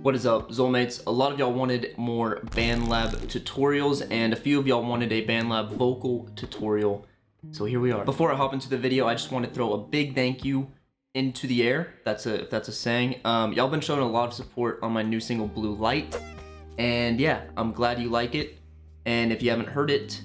What is up, Xolemates? A lot of y'all wanted more Bandlab tutorials, and a few of y'all wanted a Bandlab vocal tutorial, so here we are. Before I hop into the video, I just want to throw a big thank you into the air, if that's a saying. Y'all been showing a lot of support on my new single, Blue Light, and yeah, I'm glad you like it, and if you haven't heard it,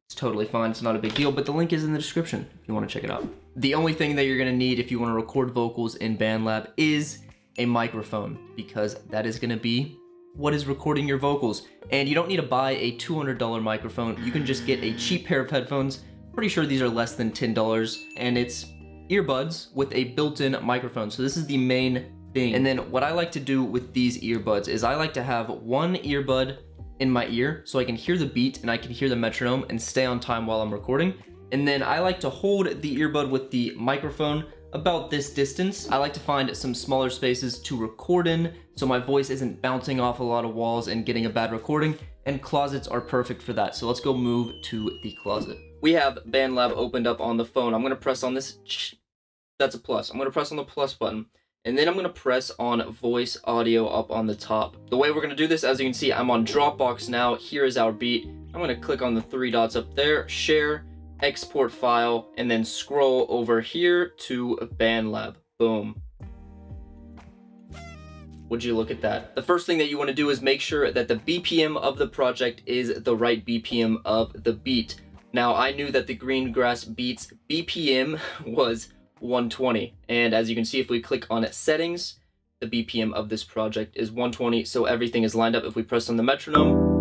it's totally fine, it's not a big deal, but the link is in the description if you want to check it out. The only thing that you're going to need if you want to record vocals in Bandlab is a microphone, because that is going to be what is recording your vocals. And you don't need to buy a $200 microphone. You can just get a cheap pair of headphones. Pretty sure these are less than $10, and it's earbuds with a built-in microphone. So this is the main thing. And then what I like to do with these earbuds is I like to have one earbud in my ear so I can hear the beat and I can hear the metronome and stay on time while I'm recording. And then I like to hold the earbud with the microphone about this distance. I like to find some smaller spaces to record in so my voice isn't bouncing off a lot of walls and getting a bad recording, and closets are perfect for that. So let's go move to the closet. We have Bandlab opened up on the phone. I'm gonna press on this, that's a plus. I'm gonna press on the plus button, and then I'm gonna press on voice audio up on the top. The way we're gonna do this, as you can see, I'm on Dropbox now. Here is our beat. I'm gonna click on the three dots up there, share, export file, and then scroll over here to Bandlab. Boom. Would you look at that? The first thing that you want to do is make sure that the BPM of the project is the right BPM of the beat. Now, I knew that the Greengrass Beats BPM was 120, and as you can see, if we click on settings, the BPM of this project is 120, so everything is lined up. If we press on the metronome,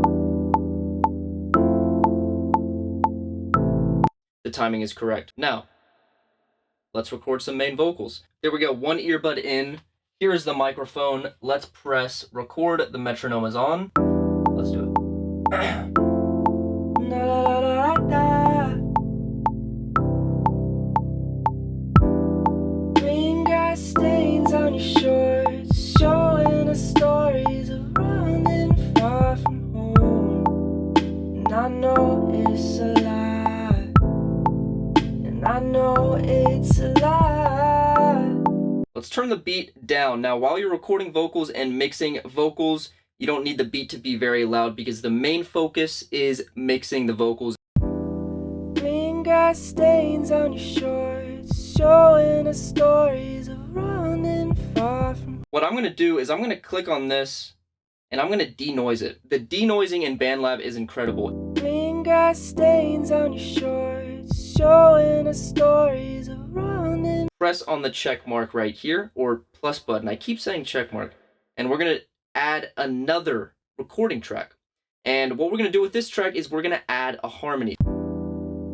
the timing is correct. Now, let's record some main vocals. There we go, one earbud in. Here is the microphone. Let's press record. The metronome is on. Let's do it. Green grass stains on your shorts, showing us stories of running far from home. And I know it's a lie. I know it's a lie. Let's turn the beat down. Now, while you're recording vocals and mixing vocals, you don't need the beat to be very loud because the main focus is mixing the vocals. Green grass stains on your shorts, showing us stories of running far from. What I'm gonna do is I'm gonna click on this and I'm gonna denoise it. The denoising in Bandlab is incredible. Green grass stains on your shorts, showing us stories of running. Press on the check mark right here, or plus button. I keep saying check mark. And we're gonna add another recording track. And what we're gonna do with this track is we're gonna add a harmony.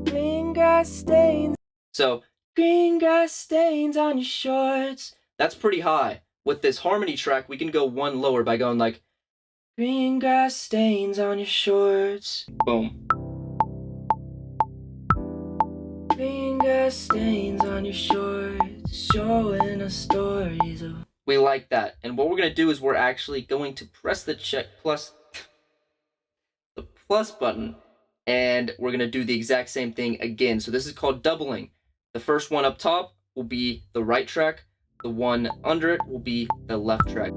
Green grass stains. So, green grass stains on your shorts. That's pretty high. With this harmony track, we can go one lower by going like, green grass stains on your shorts. Boom. Green grass stains on your shorts, showing us stories of. We like that. And what we're gonna do is we're actually going to press the plus button, and we're gonna do the exact same thing again. So this is called doubling. The first one up top will be the right track. The one under it will be the left track.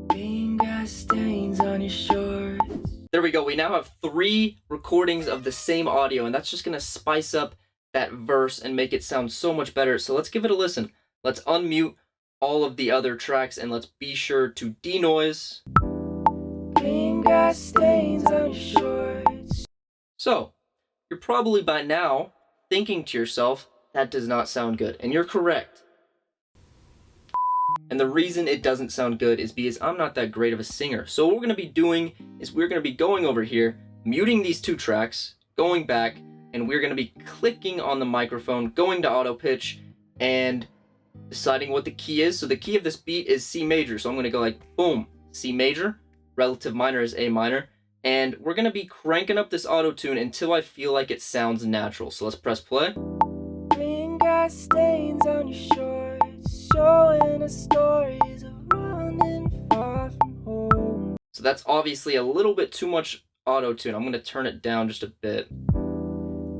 Green grass stains on your shorts. There we go. We now have 3 recordings of the same audio, and that's just gonna spice up that verse and make it sound so much better. So let's give it a listen. Let's unmute all of the other tracks and let's be sure to denoise. Green grass stains on your shorts. So, you're probably by now thinking to yourself, that does not sound good. And you're correct. And the reason it doesn't sound good is because I'm not that great of a singer. So what we're going to be doing is we're going to be going over here, muting these 2 tracks, going back, and we're going to be clicking on the microphone, going to auto pitch, and deciding what the key is. So the key of this beat is C major. So I'm going to go like, boom, C major, relative minor is A minor, and we're going to be cranking up this auto tune until I feel like it sounds natural. So let's press play. Green grass stains on your shorts, showing us stories of running far from home. So that's obviously a little bit too much auto tune. I'm going to turn it down just a bit.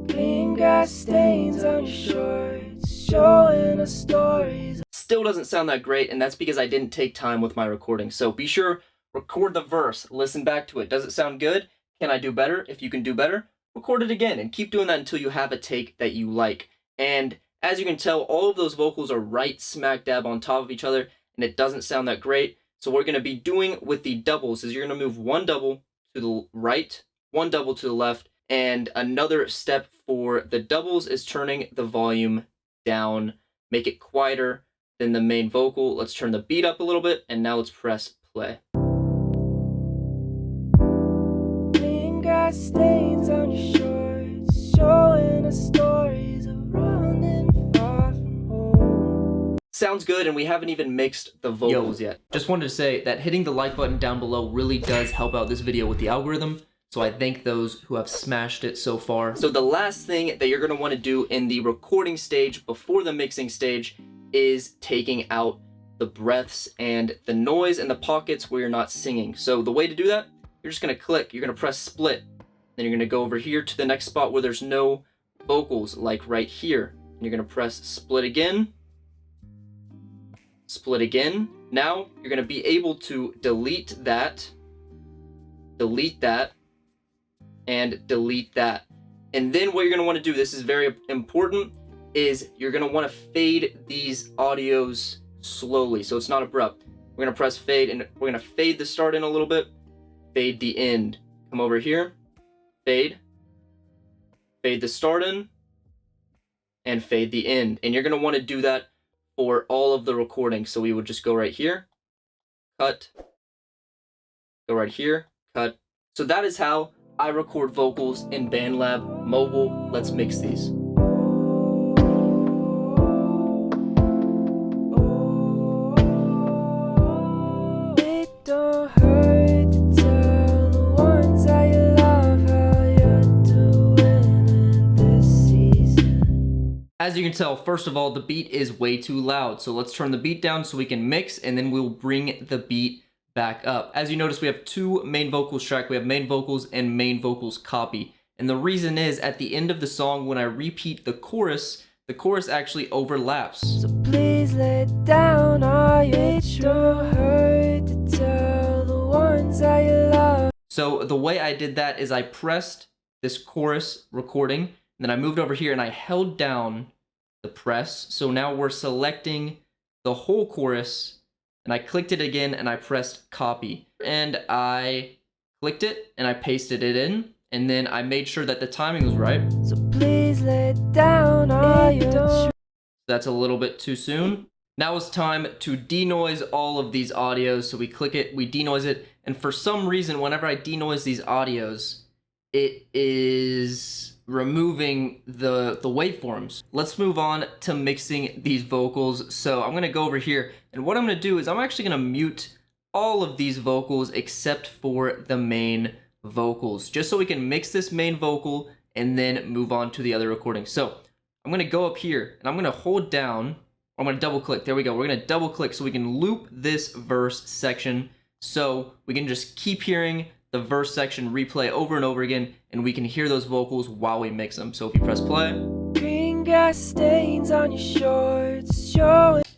Green grass stains on your shorts, showing us stories. still doesn't sound that great, and that's because I didn't take time with my recording. So be sure, record the verse, listen back to it. Does it sound good? Can I do better? If you can do better, record it again, and keep doing that until you have a take that you like. And as you can tell, all of those vocals are right smack dab on top of each other, and it doesn't sound that great. So what we're going to be doing with the doubles is you're going to move one double to the right, one double to the left, and another step for the doubles is turning the volume down, make it quieter than the main vocal. Let's turn the beat up a little bit, and now let's press play. Stains on your shorts, showing us stories of running far from home. Sounds good, and we haven't even mixed the vocals yet. Just wanted to say that hitting the like button down below really does help out this video with the algorithm, so I thank those who have smashed it so far. So the last thing that you're going to want to do in the recording stage before the mixing stage is taking out the breaths and the noise in the pockets where you're not singing. So the way to do that, you're just going to click, you're going to press split. Then you're going to go over here to the next spot where there's no vocals, like right here. And you're going to press split again. Split again. Now you're going to be able to delete that, and delete that. And then what you're going to want to do, this is very important, is you're going to want to fade these audios slowly, so it's not abrupt. We're going to press fade, and we're going to fade the start in a little bit, fade the end. Come over here. Fade the start in, and fade the end. And you're going to want to do that for all of the recordings. So we would just go right here, cut, go right here, cut. So that is how I record vocals in Bandlab Mobile. Let's mix these. As you can tell, first of all, the beat is way too loud. So let's turn the beat down so we can mix, and then we'll bring the beat back up. As you notice, we have two main vocals track. We have main vocals and main vocals copy. And the reason is, at the end of the song, when I repeat the chorus actually overlaps. So please lay down, it's hurt to tell the ones that you love. So the way I did that is I pressed this chorus recording, and then I moved over here and I held down the press. So now we're selecting the whole chorus, and I clicked it again and I pressed copy. And I clicked it and I pasted it in, and then I made sure that the timing was right. So please lay down, that's a little bit too soon. Now it's time to denoise all of these audios. So we click it, we denoise it, and for some reason, whenever I denoise these audios, it is removing the waveforms. Let's move on to mixing these vocals. So I'm gonna go over here, and what I'm gonna do is I'm actually gonna mute all of these vocals except for the main vocals, just so we can mix this main vocal and then move on to the other recording. So I'm gonna go up here and I'm gonna hold down, I'm gonna double click, there we go. We're gonna double click so we can loop this verse section, so we can just keep hearing the verse section replay over and over again, and we can hear those vocals while we mix them. So if you press play, green grass stains on your shorts,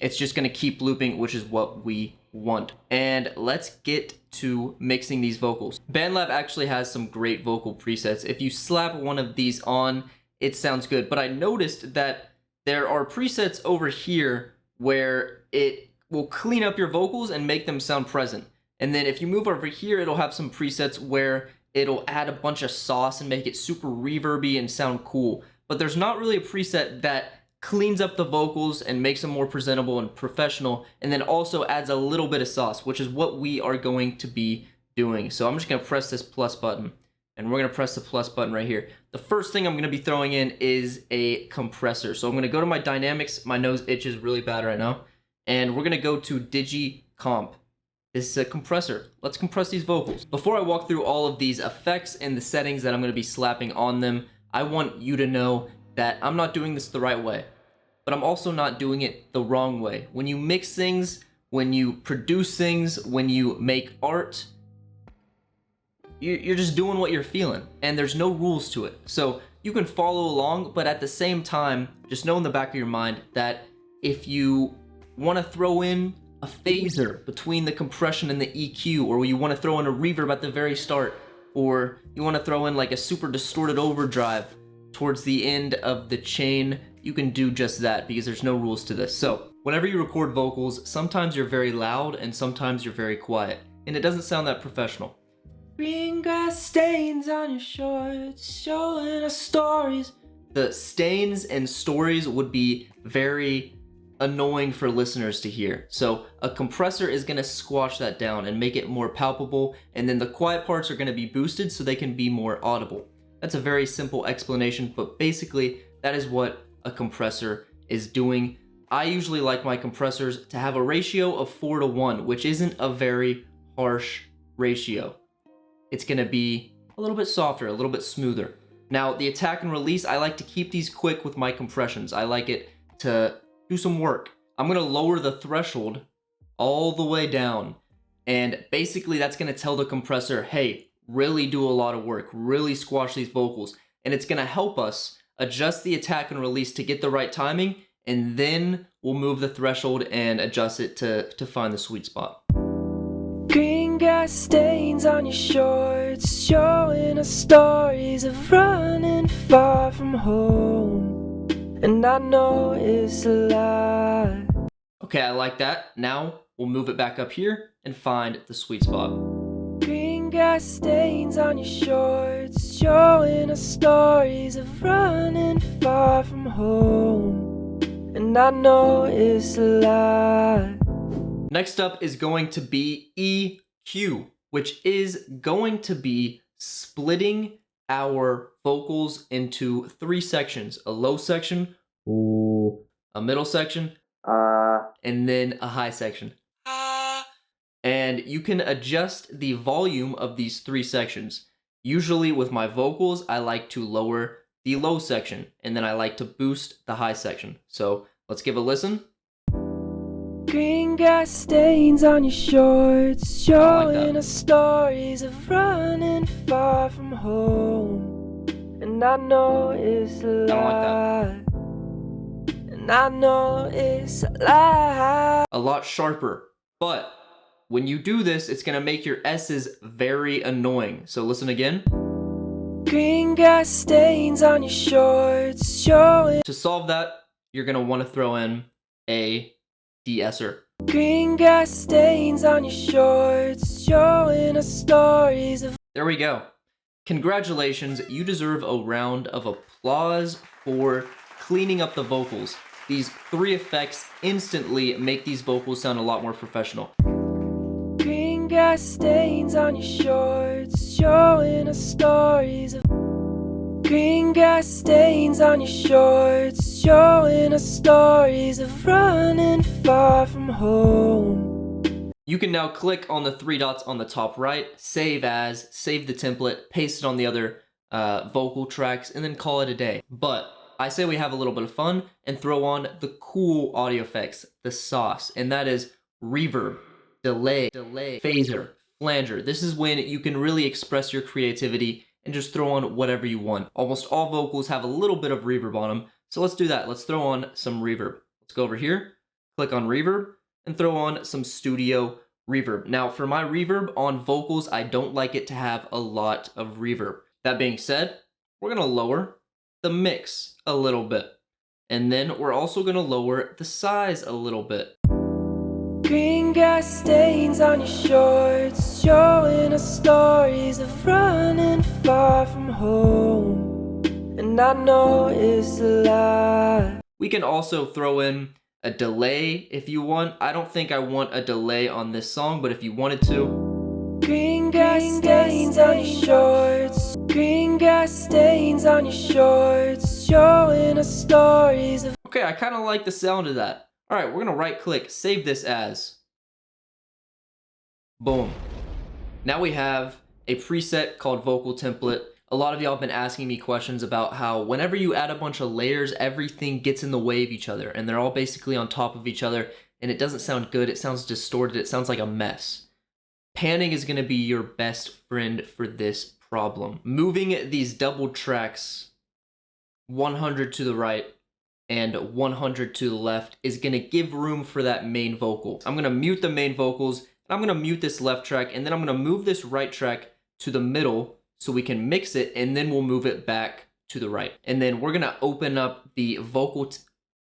it's just gonna keep looping, which is what we want. And let's get to mixing these vocals. Bandlab actually has some great vocal presets. If you slap one of these on, it sounds good, but I noticed that there are presets over here where it will clean up your vocals and make them sound present. And then if you move over here, it'll have some presets where it'll add a bunch of sauce and make it super reverby and sound cool. But there's not really a preset that cleans up the vocals and makes them more presentable and professional, and then also adds a little bit of sauce, which is what we are going to be doing. So I'm just gonna press this plus button, and we're gonna press the plus button right here. The first thing I'm gonna be throwing in is a compressor. So I'm gonna go to my dynamics, my nose itches really bad right now, and we're gonna go to Digi Comp. This is a compressor. Let's compress these vocals. Before I walk through all of these effects and the settings that I'm gonna be slapping on them, I want you to know that I'm not doing this the right way, but I'm also not doing it the wrong way. When you mix things, when you produce things, when you make art, you're just doing what you're feeling, and there's no rules to it. So you can follow along, but at the same time, just know in the back of your mind that if you want to throw in a phaser between the compression and the EQ, or you want to throw in a reverb at the very start, or you want to throw in like a super distorted overdrive towards the end of the chain, you can do just that because there's no rules to this. So whenever you record vocals, sometimes you're very loud and sometimes you're very quiet, and it doesn't sound that professional. Green grass stains on your shorts, showing us stories. The stains and stories would be very annoying for listeners to hear. So a compressor is gonna squash that down and make it more palpable, and then the quiet parts are gonna be boosted so they can be more audible. That's a very simple explanation, but basically that is what a compressor is doing. I usually like my compressors to have a ratio of 4:1, which isn't a very harsh ratio. It's gonna be a little bit softer, a little bit smoother. Now, the attack and release, I like to keep these quick with my compressions. I like it to do some work. I'm gonna lower the threshold all the way down, and basically that's gonna tell the compressor, hey, really do a lot of work, really squash these vocals, and it's gonna help us adjust the attack and release to get the right timing, and then we'll move the threshold and adjust it to find the sweet spot. Green grass stains on your shorts, showing us stories of running far from home, and I know it's a lie. Okay, I like that. Now we'll move it back up here and find the sweet spot. Green grass stains on your shorts, showing us stories of running far from home, and I know it's a lie. Next up is going to be EQ, which is going to be splitting our vocals into 3 sections: a low section, ooh, a middle section, and then a high section. And you can adjust the volume of these 3 sections. Usually with my vocals, I like to lower the low section, and then I like to boost the high section. So let's give a listen. Green grass stains on your shorts, showing us stories of running far from home, and I know it's a lie. And I know it's a lie. A lot sharper, but when you do this, it's gonna make your S's very annoying. So listen again. Green grass stains on your shorts, showing. To solve that, you're gonna want to throw in a de-esser. Green grass stains on your shorts, showing us stories of. There we go. Congratulations, you deserve a round of applause for cleaning up the vocals. These 3 effects instantly make these vocals sound a lot more professional. Green grass stains on your shorts, showing us stories of. Green grass stains on your shorts, showing us stories of running far from home. You can now click on the 3 dots on the top right, save as, save the template, paste it on the other vocal tracks, and then call it a day. But I say we have a little bit of fun and throw on the cool audio effects, the sauce, and that is reverb, delay, phaser, flanger. This is when you can really express your creativity and just throw on whatever you want. Almost all vocals have a little bit of reverb on them, so let's do that. Let's throw on some reverb. Let's go over here, click on reverb, and throw on some studio reverb. Now, for my reverb on vocals, I don't like it to have a lot of reverb. That being said, we're gonna lower the mix a little bit, and then we're also gonna lower the size a little bit. Green grass stains on your shorts, showing us stories of running far from home, and I know it's a lie. We can also throw in a delay if you want. I don't think I want a delay on this song, but if you wanted to. Green grass stains on your shorts, green grass stains on your shorts, showing us stories of. Okay, I kind of like the sound of that. All right, we're gonna right click, save this as. Boom. Now we have a preset called vocal template. A lot of y'all have been asking me questions about how whenever you add a bunch of layers, everything gets in the way of each other, and they're all basically on top of each other, and it doesn't sound good, it sounds distorted, it sounds like a mess. Panning is gonna be your best friend for this problem. Moving these double tracks 100 to the right and 100 to the left is gonna give room for that main vocal. I'm gonna mute the main vocals, and I'm gonna mute this left track, and then I'm gonna move this right track to the middle so we can mix it, and then we'll move it back to the right. And then we're gonna open up the vocal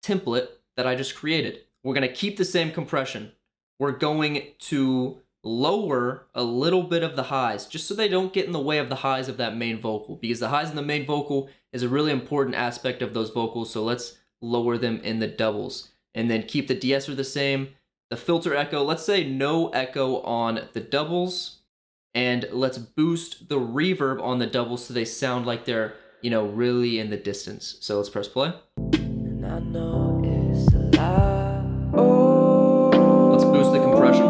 template that I just created. We're gonna keep the same compression. We're going to lower a little bit of the highs just so they don't get in the way of the highs of that main vocal, because the highs in the main vocal is a really important aspect of those vocals. So let's lower them in the doubles, and then keep the de-esser the same. The filter echo, let's say no echo on the doubles, and let's boost the reverb on the doubles so they sound like they're, you know, really in the distance. So let's press play. And I know it's a lie. Oh, let's boost the compression.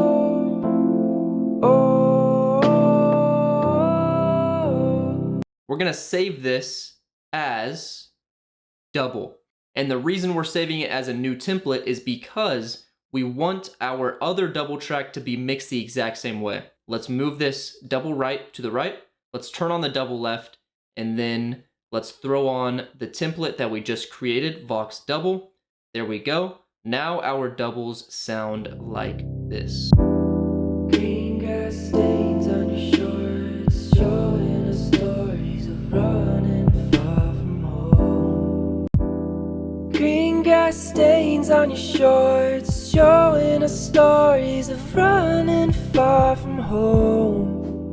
We're gonna save this as double. And the reason we're saving it as a new template is because we want our other double track to be mixed the exact same way. Let's move this double right to the right. Let's turn on the double left, and then let's throw on the template that we just created, Vox double. There we go. Now our doubles sound like this. Green grass stains on your shorts, showing us stories of running far from home. Green grass stains on your shorts, showing us stories of running far from home.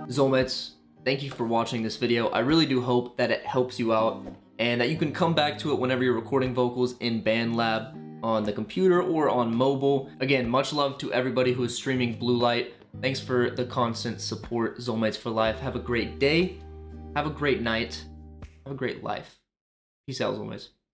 Xolemates, thank you for watching this video. I really do hope that it helps you out, and that you can come back to it whenever you're recording vocals in Bandlab on the computer or on mobile. Again, much love to everybody who is streaming Blue Light. Thanks for the constant support, Xolemates for life. Have a great day, have a great night, have a great life. Peace out, Xolemates.